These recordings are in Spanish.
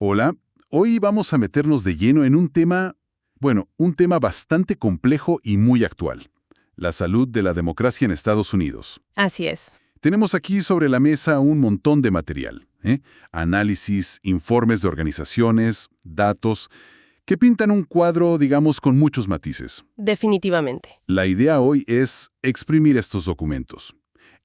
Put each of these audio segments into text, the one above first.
Hola, hoy vamos a meternos de lleno en un tema, un tema bastante complejo y muy actual, la salud de la democracia en Estados Unidos. Así es. Tenemos aquí sobre la mesa un montón de material, análisis, informes de organizaciones, datos, que pintan un cuadro, digamos, con muchos matices. Definitivamente. La idea hoy es exprimir estos documentos,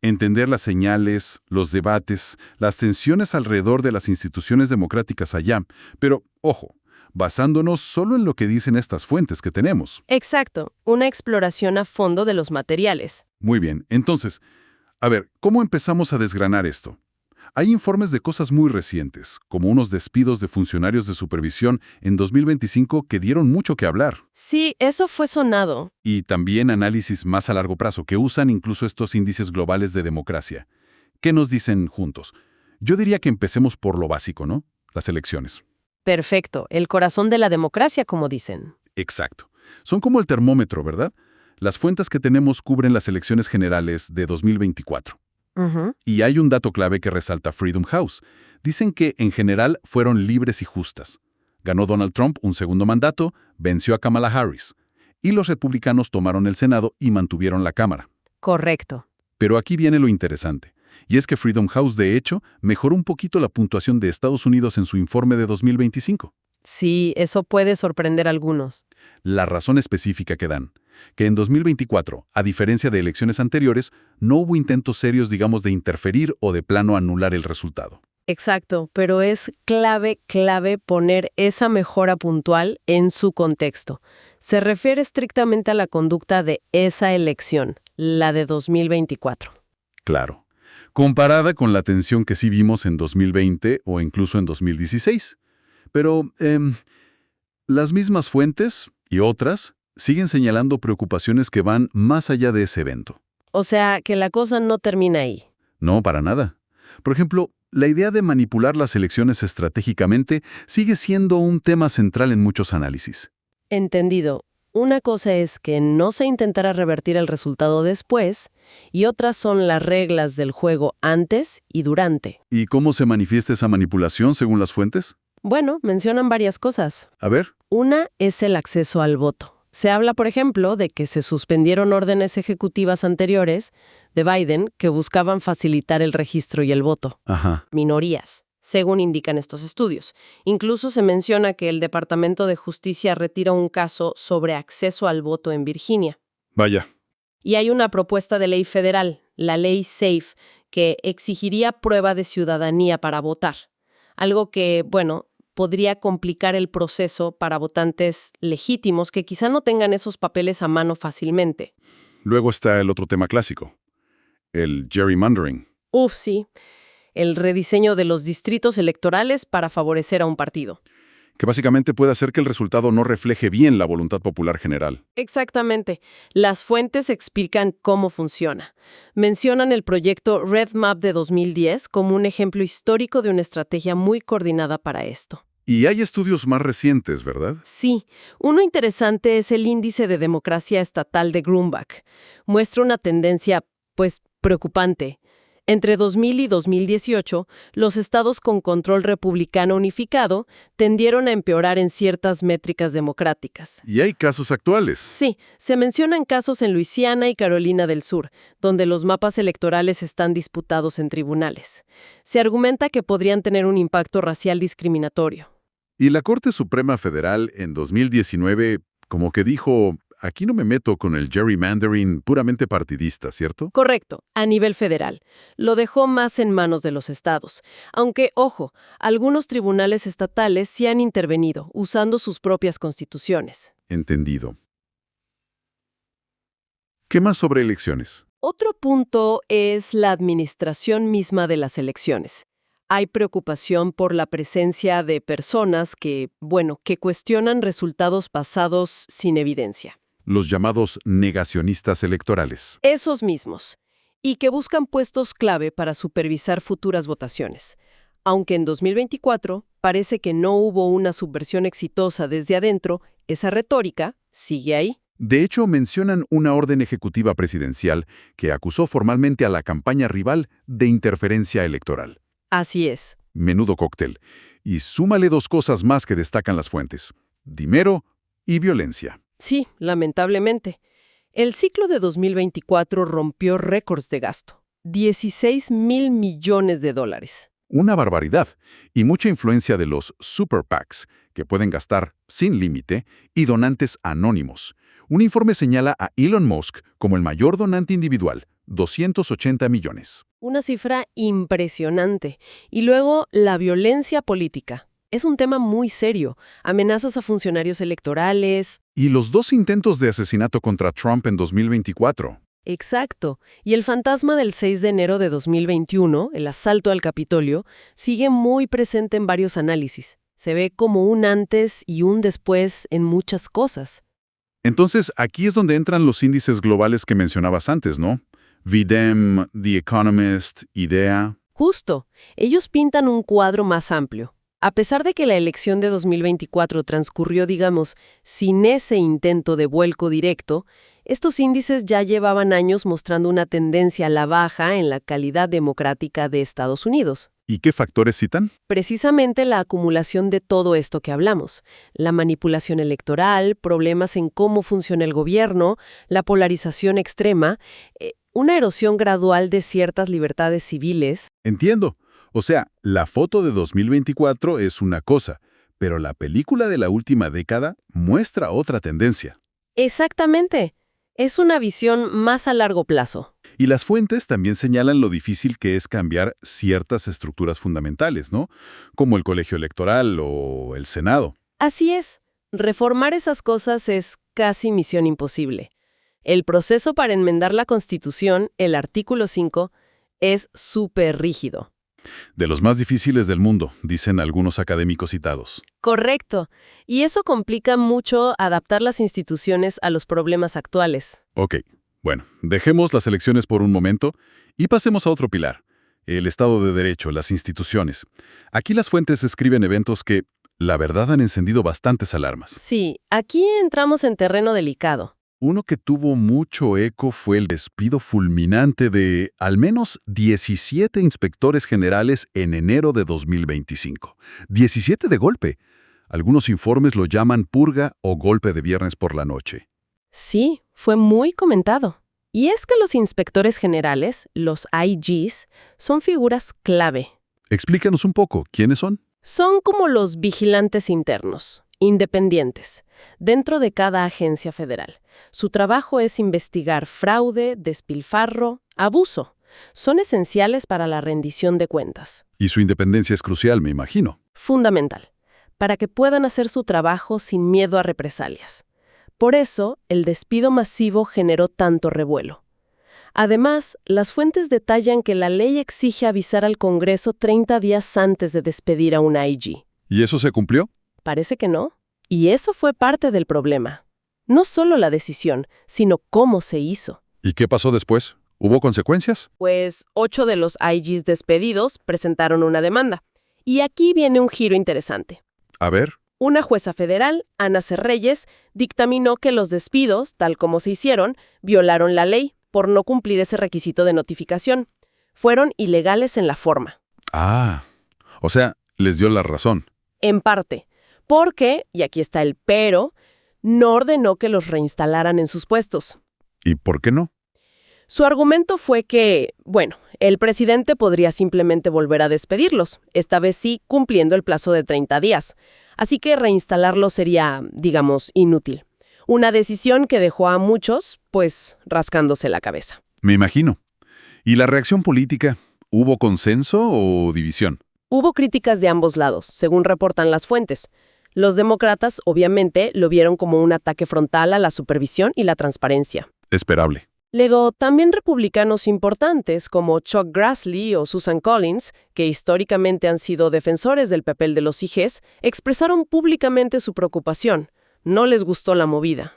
entender las señales, los debates, las tensiones alrededor de las instituciones democráticas allá, pero, ojo, basándonos solo en lo que dicen estas fuentes que tenemos. Exacto. Una exploración a fondo de los materiales. Muy bien, entonces, a ver, ¿cómo empezamos a desgranar esto? Hay informes de cosas muy recientes, como unos despidos de funcionarios de supervisión en 2025 que dieron mucho que hablar. Sí, eso fue sonado. Y también análisis más a largo plazo que usan incluso estos índices globales de democracia. ¿Qué nos dicen juntos? Yo diría que empecemos por lo básico, ¿no? Las elecciones. Perfecto. El corazón de la democracia, como dicen. Exacto. Son como el termómetro, ¿verdad? Las fuentes que tenemos cubren las elecciones generales de 2024. Ujú. Y hay un dato clave que resalta Freedom House. Dicen que, en general, fueron libres y justas. Ganó Donald Trump un segundo mandato, venció a Kamala Harris. Y los republicanos tomaron el Senado y mantuvieron la Cámara. Correcto. Pero aquí viene lo interesante. Y es que Freedom House, de hecho, mejoró un poquito la puntuación de Estados Unidos en su informe de 2025. Sí, eso puede sorprender a algunos. La razón específica que dan, que en 2024, a diferencia de elecciones anteriores, no hubo intentos serios, digamos, de interferir o de plano anular el resultado. Exacto, pero es clave poner esa mejora puntual en su contexto. Se refiere estrictamente a la conducta de esa elección, la de 2024. Claro. Comparada con la tensión que sí vimos en 2020 o incluso en 2016. Pero las mismas fuentes y otras siguen señalando preocupaciones que van más allá de ese evento. O sea, que la cosa no termina ahí. No, para nada. Por ejemplo, la idea de manipular las elecciones estratégicamente sigue siendo un tema central en muchos análisis. Entendido. Una cosa es que no se intentara revertir el resultado después, y otras son las reglas del juego antes y durante. ¿Y cómo se manifiesta esa manipulación según las fuentes? Bueno, mencionan varias cosas. A ver. Una es el acceso al voto. Se habla, por ejemplo, de que se suspendieron órdenes ejecutivas anteriores de Biden que buscaban facilitar el registro y el voto. Ajá. Minorías, según indican estos estudios. Incluso se menciona que el Departamento de Justicia retira un caso sobre acceso al voto en Virginia. Vaya. Y hay una propuesta de ley federal, la ley SAFE, que exigiría prueba de ciudadanía para votar. Algo que, podría complicar el proceso para votantes legítimos que quizá no tengan esos papeles a mano fácilmente. Luego está el otro tema clásico, el gerrymandering. Sí. El rediseño de los distritos electorales para favorecer a un partido. Que básicamente puede hacer que el resultado no refleje bien la voluntad popular general. Exactamente. Las fuentes explican cómo funciona. Mencionan el proyecto Red Map de 2010 como un ejemplo histórico de una estrategia muy coordinada para esto. Y hay estudios más recientes, ¿verdad? Sí. Uno interesante es el índice de democracia estatal de Grumbach. Muestra una tendencia, preocupante. Entre 2000 y 2018, los estados con control republicano unificado tendieron a empeorar en ciertas métricas democráticas. Y hay casos actuales. Sí, se mencionan casos en Luisiana y Carolina del Sur, donde los mapas electorales están disputados en tribunales. Se argumenta que podrían tener un impacto racial discriminatorio. Y la Corte Suprema Federal en 2019 como que dijo, aquí no me meto con el gerrymandering puramente partidista, ¿cierto? Correcto, a nivel federal. Lo dejó más en manos de los estados. Aunque, ojo, algunos tribunales estatales sí han intervenido, usando sus propias constituciones. Entendido. ¿Qué más sobre elecciones? Otro punto es la administración misma de las elecciones. Hay preocupación por la presencia de personas que cuestionan resultados pasados sin evidencia. Los llamados negacionistas electorales. Esos mismos. Y que buscan puestos clave para supervisar futuras votaciones. Aunque en 2024 parece que no hubo una subversión exitosa desde adentro, esa retórica sigue ahí. De hecho, mencionan una orden ejecutiva presidencial que acusó formalmente a la campaña rival de interferencia electoral. Así es. Menudo cóctel. Y súmale dos cosas más que destacan las fuentes: dinero y violencia. Sí, lamentablemente. El ciclo de 2024 rompió récords de gasto. 16.000 millones de dólares. Una barbaridad, y mucha influencia de los super PACs, que pueden gastar sin límite, y donantes anónimos. Un informe señala a Elon Musk como el mayor donante individual, 280 millones. Una cifra impresionante. Y luego, la violencia política. Es un tema muy serio. Amenazas a funcionarios electorales. Y los dos intentos de asesinato contra Trump en 2024. Exacto. Y el fantasma del 6 de enero de 2021, el asalto al Capitolio, sigue muy presente en varios análisis. Se ve como un antes y un después en muchas cosas. Entonces, aquí es donde entran los índices globales que mencionabas antes, ¿no? VDEM, The Economist, IDEA. Justo. Ellos pintan un cuadro más amplio. A pesar de que la elección de 2024 transcurrió, digamos, sin ese intento de vuelco directo, estos índices ya llevaban años mostrando una tendencia a la baja en la calidad democrática de Estados Unidos. ¿Y qué factores citan? Precisamente la acumulación de todo esto que hablamos, la manipulación electoral, problemas en cómo funciona el gobierno, la polarización extrema, una erosión gradual de ciertas libertades civiles. Entiendo. O sea, la foto de 2024 es una cosa, pero la película de la última década muestra otra tendencia. Exactamente. Es una visión más a largo plazo. Y las fuentes también señalan lo difícil que es cambiar ciertas estructuras fundamentales, ¿no? Como el colegio electoral o el Senado. Así es. Reformar esas cosas es casi misión imposible. El proceso para enmendar la Constitución, el artículo 5, es súper rígido. De los más difíciles del mundo, dicen algunos académicos citados. Correcto. Y eso complica mucho adaptar las instituciones a los problemas actuales. Ok, bueno, dejemos las elecciones por un momento y pasemos a otro pilar, el Estado de Derecho, las instituciones. Aquí las fuentes escriben eventos que, la verdad, han encendido bastantes alarmas. Sí, aquí entramos en terreno delicado. Uno que tuvo mucho eco fue el despido fulminante de al menos 17 inspectores generales en enero de 2025. 17 de golpe. Algunos informes lo llaman purga o golpe de viernes por la noche. Sí, fue muy comentado. Y es que los inspectores generales, los IGs, son figuras clave. Explícanos un poco, ¿quiénes son? Son como los vigilantes internos, independientes, dentro de cada agencia federal. Su trabajo es investigar fraude, despilfarro, abuso. Son esenciales para la rendición de cuentas. Y su independencia es crucial, me imagino. Fundamental, para que puedan hacer su trabajo sin miedo a represalias. Por eso, el despido masivo generó tanto revuelo. Además, las fuentes detallan que la ley exige avisar al Congreso 30 días antes de despedir a un IG. ¿Y eso se cumplió? Parece que no. Y eso fue parte del problema. No solo la decisión, sino cómo se hizo. ¿Y qué pasó después? ¿Hubo consecuencias? Pues 8 de los IGs despedidos presentaron una demanda. Y aquí viene un giro interesante. A ver. Una jueza federal, Ana C. Reyes, dictaminó que los despidos, tal como se hicieron, violaron la ley por no cumplir ese requisito de notificación. Fueron ilegales en la forma. Ah, o sea, les dio la razón. En parte, porque, y aquí está el pero, no ordenó que los reinstalaran en sus puestos. ¿Y por qué no? Su argumento fue que, bueno, el presidente podría simplemente volver a despedirlos, esta vez sí cumpliendo el plazo de 30 días. Así que reinstalarlos sería, digamos, inútil. Una decisión que dejó a muchos, pues, rascándose la cabeza. Me imagino. ¿Y la reacción política? ¿Hubo consenso o división? Hubo críticas de ambos lados, según reportan las fuentes. Los demócratas, obviamente, lo vieron como un ataque frontal a la supervisión y la transparencia. Esperable. Luego, también republicanos importantes como Chuck Grassley o Susan Collins, que históricamente han sido defensores del papel de los IGs, expresaron públicamente su preocupación. No les gustó la movida.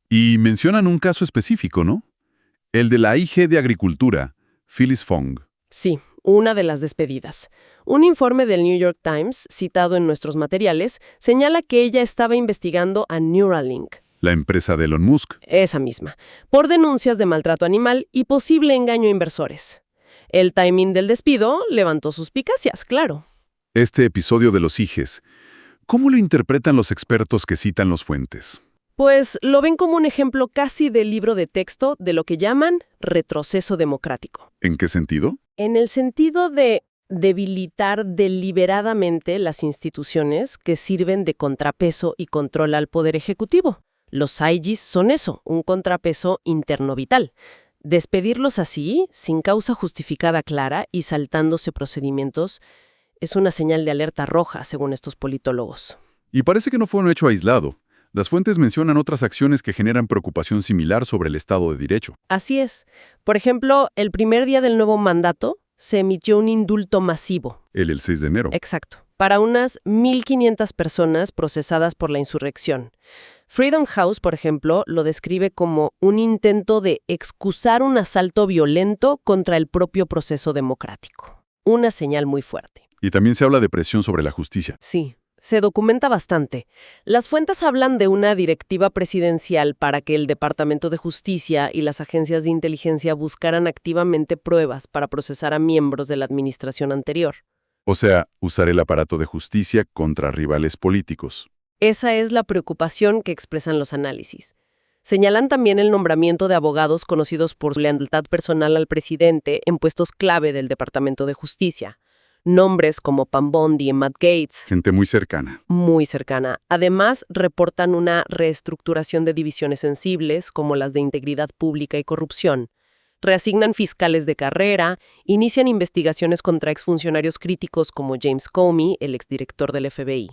Y mencionan un caso específico, ¿no? El de la IG de Agricultura, Phyllis Fong. Sí, una de las despedidas. Un informe del New York Times, citado en nuestros materiales, señala que ella estaba investigando a Neuralink. La empresa de Elon Musk. Esa misma, por denuncias de maltrato animal y posible engaño a inversores. El timing del despido levantó suspicacias, claro. Este episodio de los IGES, ¿cómo lo interpretan los expertos que citan los fuentes? Pues lo ven como un ejemplo casi del libro de texto de lo que llaman retroceso democrático. ¿En qué sentido? En el sentido de debilitar deliberadamente las instituciones que sirven de contrapeso y control al poder ejecutivo. Los IGs son eso, un contrapeso interno vital. Despedirlos así, sin causa justificada clara y saltándose procedimientos, es una señal de alerta roja, según estos politólogos. Y parece que no fue un hecho aislado. Las fuentes mencionan otras acciones que generan preocupación similar sobre el Estado de Derecho. Así es. Por ejemplo, el primer día del nuevo mandato se emitió un indulto masivo. El 6 de enero. Exacto. Para unas 1.500 personas procesadas por la insurrección. Freedom House, por ejemplo, lo describe como un intento de excusar un asalto violento contra el propio proceso democrático. Una señal muy fuerte. Y también se habla de presión sobre la justicia. Sí, se documenta bastante. Las fuentes hablan de una directiva presidencial para que el Departamento de Justicia y las agencias de inteligencia buscaran activamente pruebas para procesar a miembros de la administración anterior. O sea, usar el aparato de justicia contra rivales políticos. Esa es la preocupación que expresan los análisis. Señalan también el nombramiento de abogados conocidos por su lealtad personal al presidente en puestos clave del Departamento de Justicia. Nombres como Pam Bondi y Matt Gaetz. Gente muy cercana. Muy cercana. Además, reportan una reestructuración de divisiones sensibles, como las de integridad pública y corrupción. Reasignan fiscales de carrera, inician investigaciones contra exfuncionarios críticos como James Comey, el exdirector del FBI.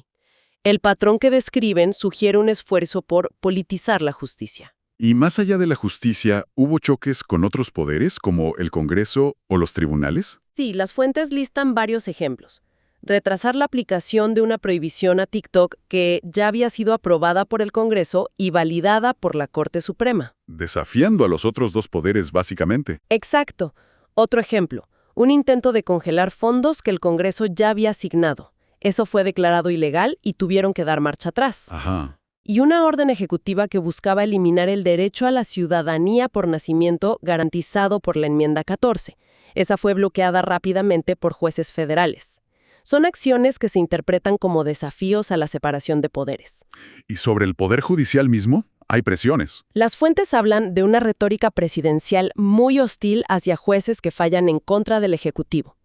El patrón que describen sugiere un esfuerzo por politizar la justicia. Y más allá de la justicia, ¿hubo choques con otros poderes como el Congreso o los tribunales? Sí, las fuentes listan varios ejemplos. Retrasar la aplicación de una prohibición a TikTok que ya había sido aprobada por el Congreso y validada por la Corte Suprema. Desafiando a los otros dos poderes, básicamente. Exacto. Otro ejemplo, un intento de congelar fondos que el Congreso ya había asignado. Eso fue declarado ilegal y tuvieron que dar marcha atrás. Ajá. Y una orden ejecutiva que buscaba eliminar el derecho a la ciudadanía por nacimiento garantizado por la enmienda 14. Esa fue bloqueada rápidamente por jueces federales. Son acciones que se interpretan como desafíos a la separación de poderes. ¿Y sobre el Poder Judicial mismo? Hay presiones. Las fuentes hablan de una retórica presidencial muy hostil hacia jueces que fallan en contra del Ejecutivo.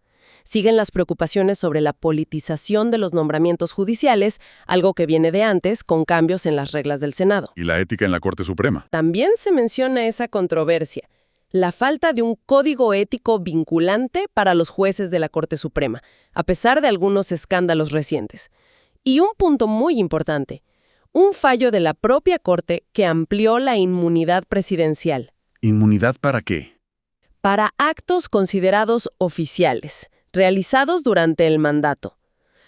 Siguen las preocupaciones sobre la politización de los nombramientos judiciales, algo que viene de antes, con cambios en las reglas del Senado. Y la ética en la Corte Suprema. También se menciona esa controversia, la falta de un código ético vinculante para los jueces de la Corte Suprema, a pesar de algunos escándalos recientes. Y un punto muy importante, un fallo de la propia Corte que amplió la inmunidad presidencial. ¿Inmunidad para qué? Para actos considerados oficiales, realizados durante el mandato.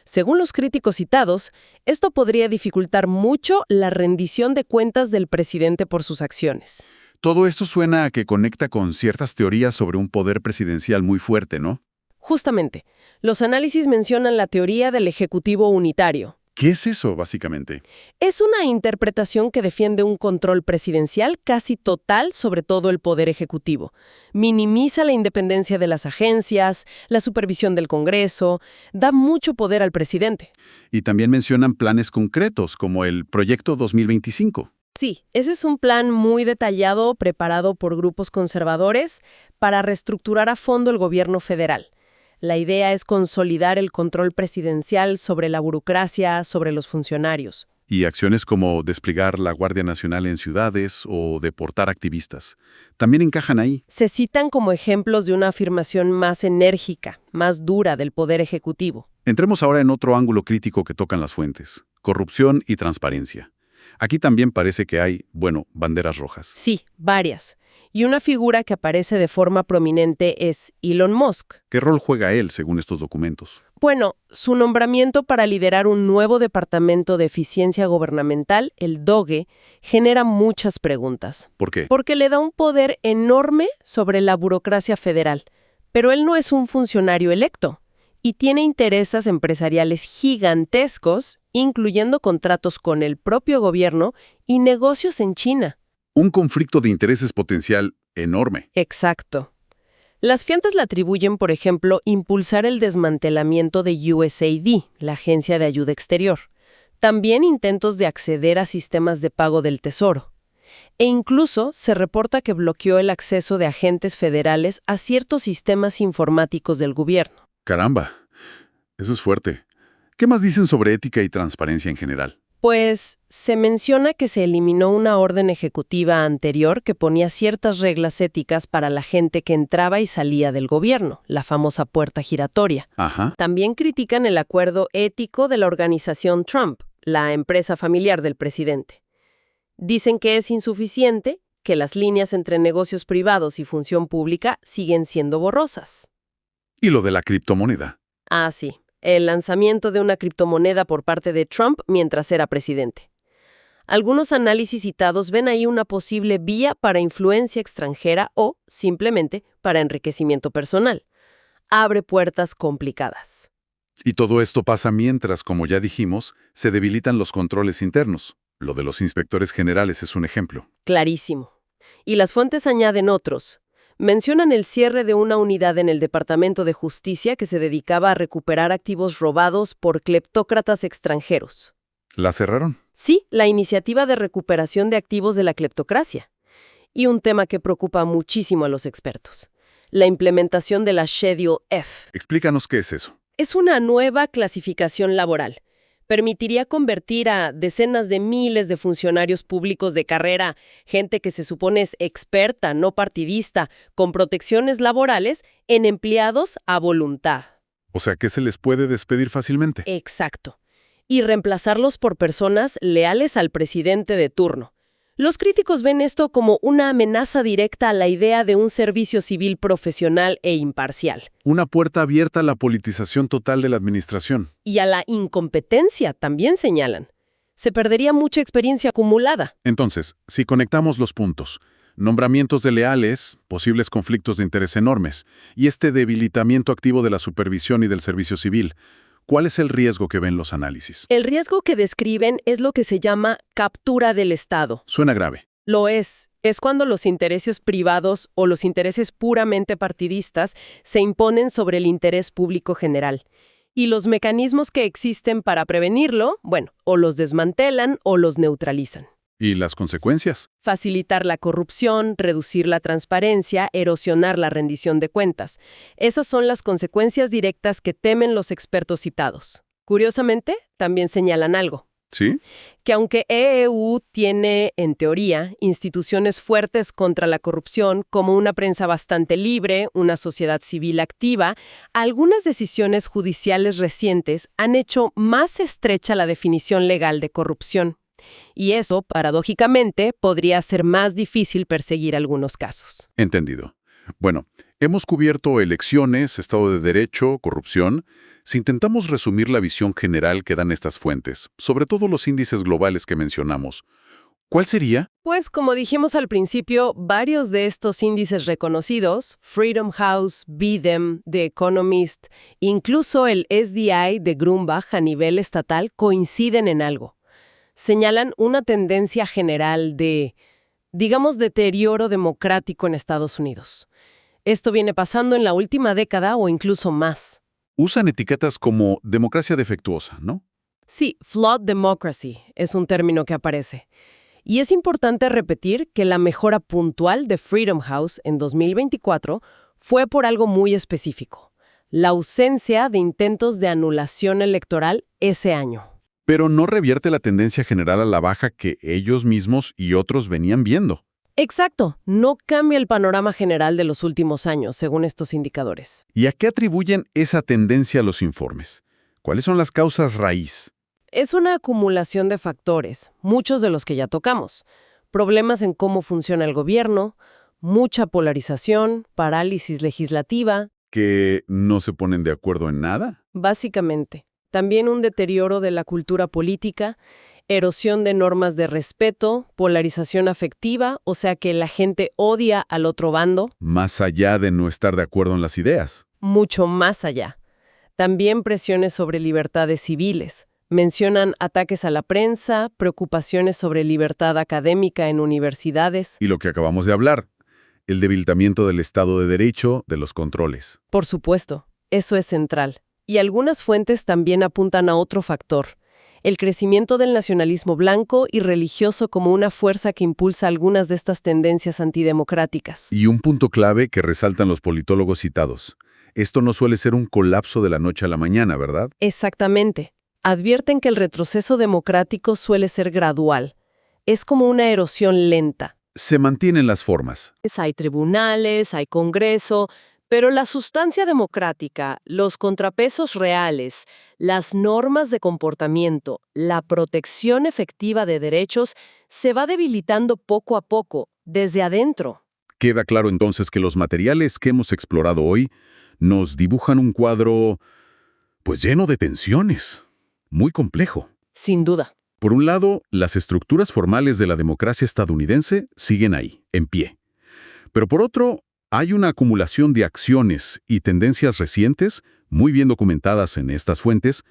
Según los críticos citados, esto podría dificultar mucho la rendición de cuentas del presidente por sus acciones. Todo esto suena a que conecta con ciertas teorías sobre un poder presidencial muy fuerte, ¿no? Justamente, los análisis mencionan la teoría del Ejecutivo unitario. ¿Qué es eso, básicamente? Es una interpretación que defiende un control presidencial casi total sobre todo el poder ejecutivo. Minimiza la independencia de las agencias, la supervisión del Congreso, da mucho poder al presidente. Y también mencionan planes concretos, como el Proyecto 2025. Sí, ese es un plan muy detallado preparado por grupos conservadores para reestructurar a fondo el gobierno federal. La idea es consolidar el control presidencial sobre la burocracia, sobre los funcionarios. Y acciones como desplegar la Guardia Nacional en ciudades o deportar activistas. También encajan ahí. Se citan como ejemplos de una afirmación más enérgica, más dura del poder ejecutivo. Entremos ahora en otro ángulo crítico que tocan las fuentes: corrupción y transparencia. Aquí también parece que hay, banderas rojas. Sí, varias. Y una figura que aparece de forma prominente es Elon Musk. ¿Qué rol juega él, según estos documentos? Bueno, su nombramiento para liderar un nuevo departamento de eficiencia gubernamental, el DOGE, genera muchas preguntas. ¿Por qué? Porque le da un poder enorme sobre la burocracia federal. Pero él no es un funcionario electo y tiene intereses empresariales gigantescos, incluyendo contratos con el propio gobierno y negocios en China. Un conflicto de intereses potencial enorme. Exacto. Las fuentes le atribuyen, por ejemplo, impulsar el desmantelamiento de USAID, la Agencia de Ayuda Exterior. También intentos de acceder a sistemas de pago del Tesoro. E incluso se reporta que bloqueó el acceso de agentes federales a ciertos sistemas informáticos del gobierno. Caramba, eso es fuerte. ¿Qué más dicen sobre ética y transparencia en general? Pues se menciona que se eliminó una orden ejecutiva anterior que ponía ciertas reglas éticas para la gente que entraba y salía del gobierno, la famosa puerta giratoria. Ajá. También critican el acuerdo ético de la organización Trump, la empresa familiar del presidente. Dicen que es insuficiente, que las líneas entre negocios privados y función pública siguen siendo borrosas. ¿Y lo de la criptomoneda? Ah, sí. El lanzamiento de una criptomoneda por parte de Trump mientras era presidente. Algunos análisis citados ven ahí una posible vía para influencia extranjera o, simplemente, para enriquecimiento personal. Abre puertas complicadas. Y todo esto pasa mientras, como ya dijimos, se debilitan los controles internos. Lo de los inspectores generales es un ejemplo. Clarísimo. Y las fuentes añaden otros. Mencionan el cierre de una unidad en el Departamento de Justicia que se dedicaba a recuperar activos robados por cleptócratas extranjeros. ¿La cerraron? Sí, la iniciativa de recuperación de activos de la cleptocracia. Y un tema que preocupa muchísimo a los expertos: la implementación de la Schedule F. Explícanos qué es eso. Es una nueva clasificación laboral. Permitiría convertir a decenas de miles de funcionarios públicos de carrera, gente que se supone es experta, no partidista, con protecciones laborales, en empleados a voluntad. O sea, que se les puede despedir fácilmente. Exacto. Y reemplazarlos por personas leales al presidente de turno. Los críticos ven esto como una amenaza directa a la idea de un servicio civil profesional e imparcial. Una puerta abierta a la politización total de la administración. Y a la incompetencia, también señalan. Se perdería mucha experiencia acumulada. Entonces, si conectamos los puntos, nombramientos de leales, posibles conflictos de interés enormes, y este debilitamiento activo de la supervisión y del servicio civil, ¿cuál es el riesgo que ven los análisis? El riesgo que describen es lo que se llama captura del Estado. Suena grave. Lo es. Es cuando los intereses privados o los intereses puramente partidistas se imponen sobre el interés público general. Y los mecanismos que existen para prevenirlo, bueno, o los desmantelan o los neutralizan. ¿Y las consecuencias? Facilitar la corrupción, reducir la transparencia, erosionar la rendición de cuentas. Esas son las consecuencias directas que temen los expertos citados. Curiosamente, también señalan algo. ¿Sí? Que aunque EU tiene, en teoría, instituciones fuertes contra la corrupción, como una prensa bastante libre, una sociedad civil activa, algunas decisiones judiciales recientes han hecho más estrecha la definición legal de corrupción. Y eso, paradójicamente, podría hacer más difícil perseguir algunos casos. Entendido. Bueno, hemos cubierto elecciones, Estado de Derecho, corrupción. Si intentamos resumir la visión general que dan estas fuentes, sobre todo los índices globales que mencionamos, ¿cuál sería? Pues, como dijimos al principio, varios de estos índices reconocidos, Freedom House, BIDEM, The Economist, incluso el SDI de Grumbach a nivel estatal, coinciden en algo. Señalan una tendencia general de, digamos, deterioro democrático en Estados Unidos. Esto viene pasando en la última década o incluso más. Usan etiquetas como democracia defectuosa, ¿no? Sí, flawed democracy es un término que aparece. Y es importante repetir que la mejora puntual de Freedom House en 2024 fue por algo muy específico: la ausencia de intentos de anulación electoral ese año. Pero no revierte la tendencia general a la baja que ellos mismos y otros venían viendo. Exacto, no cambia el panorama general de los últimos años, según estos indicadores. ¿Y a qué atribuyen esa tendencia los informes? ¿Cuáles son las causas raíz? Es una acumulación de factores, muchos de los que ya tocamos. Problemas en cómo funciona el gobierno, mucha polarización, parálisis legislativa. ¿Que no se ponen de acuerdo en nada? Básicamente. También un deterioro de la cultura política, erosión de normas de respeto, polarización afectiva, o sea que la gente odia al otro bando. Más allá de no estar de acuerdo en las ideas. Mucho más allá. También presiones sobre libertades civiles. Mencionan ataques a la prensa, preocupaciones sobre libertad académica en universidades. Y lo que acabamos de hablar, el debilitamiento del Estado de Derecho, de los controles. Por supuesto, eso es central. Y algunas fuentes también apuntan a otro factor: el crecimiento del nacionalismo blanco y religioso como una fuerza que impulsa algunas de estas tendencias antidemocráticas. Y un punto clave que resaltan los politólogos citados. Esto no suele ser un colapso de la noche a la mañana, ¿verdad? Exactamente. Advierten que el retroceso democrático suele ser gradual. Es como una erosión lenta. Se mantienen las formas. Hay tribunales, hay Congreso, pero la sustancia democrática, los contrapesos reales, las normas de comportamiento, la protección efectiva de derechos, se va debilitando poco a poco, desde adentro. Queda claro entonces que los materiales que hemos explorado hoy nos dibujan un cuadro, pues lleno de tensiones, muy complejo. Sin duda. Por un lado, las estructuras formales de la democracia estadounidense siguen ahí, en pie. Pero por otro, hay una acumulación de acciones y tendencias recientes, muy bien documentadas en estas fuentes,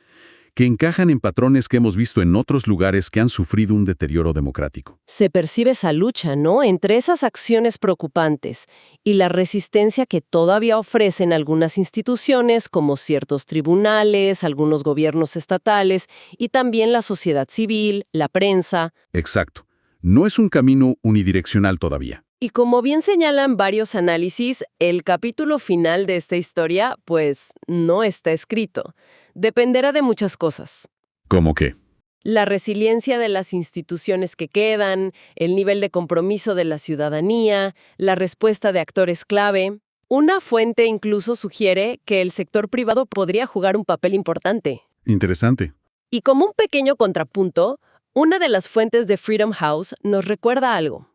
que encajan en patrones que hemos visto en otros lugares que han sufrido un deterioro democrático. Se percibe esa lucha, ¿no?, entre esas acciones preocupantes y la resistencia que todavía ofrecen algunas instituciones, como ciertos tribunales, algunos gobiernos estatales y también la sociedad civil, la prensa. Exacto. No es un camino unidireccional todavía. Y como bien señalan varios análisis, el capítulo final de esta historia, pues, no está escrito. Dependerá de muchas cosas. ¿Cómo qué? La resiliencia de las instituciones que quedan, el nivel de compromiso de la ciudadanía, la respuesta de actores clave. Una fuente incluso sugiere que el sector privado podría jugar un papel importante. Interesante. Y como un pequeño contrapunto, una de las fuentes de Freedom House nos recuerda algo.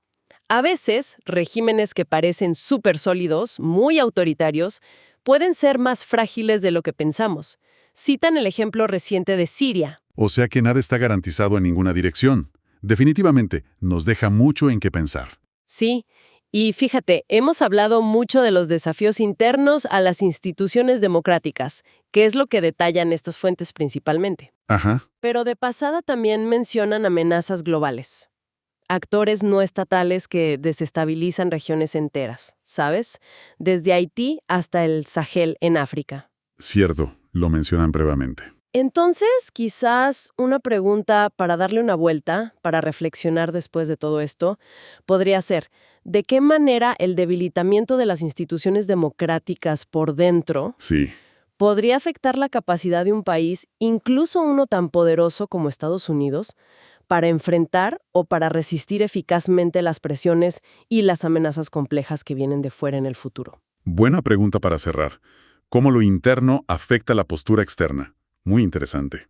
A veces, regímenes que parecen súper sólidos, muy autoritarios, pueden ser más frágiles de lo que pensamos. Citan el ejemplo reciente de Siria. O sea que nada está garantizado en ninguna dirección. Definitivamente, nos deja mucho en qué pensar. Sí, y fíjate, hemos hablado mucho de los desafíos internos a las instituciones democráticas, que es lo que detallan estas fuentes principalmente. Ajá. Pero de pasada también mencionan amenazas globales. Actores no estatales que desestabilizan regiones enteras, ¿sabes? Desde Haití hasta el Sahel en África. Cierto, lo mencionan brevemente. Entonces, quizás una pregunta para darle una vuelta, para reflexionar después de todo esto, podría ser: ¿de qué manera el debilitamiento de las instituciones democráticas por dentro Sí. podría afectar la capacidad de un país, incluso uno tan poderoso como Estados Unidos, para enfrentar o para resistir eficazmente las presiones y las amenazas complejas que vienen de fuera en el futuro? Buena pregunta para cerrar. ¿Cómo lo interno afecta la postura externa? Muy interesante.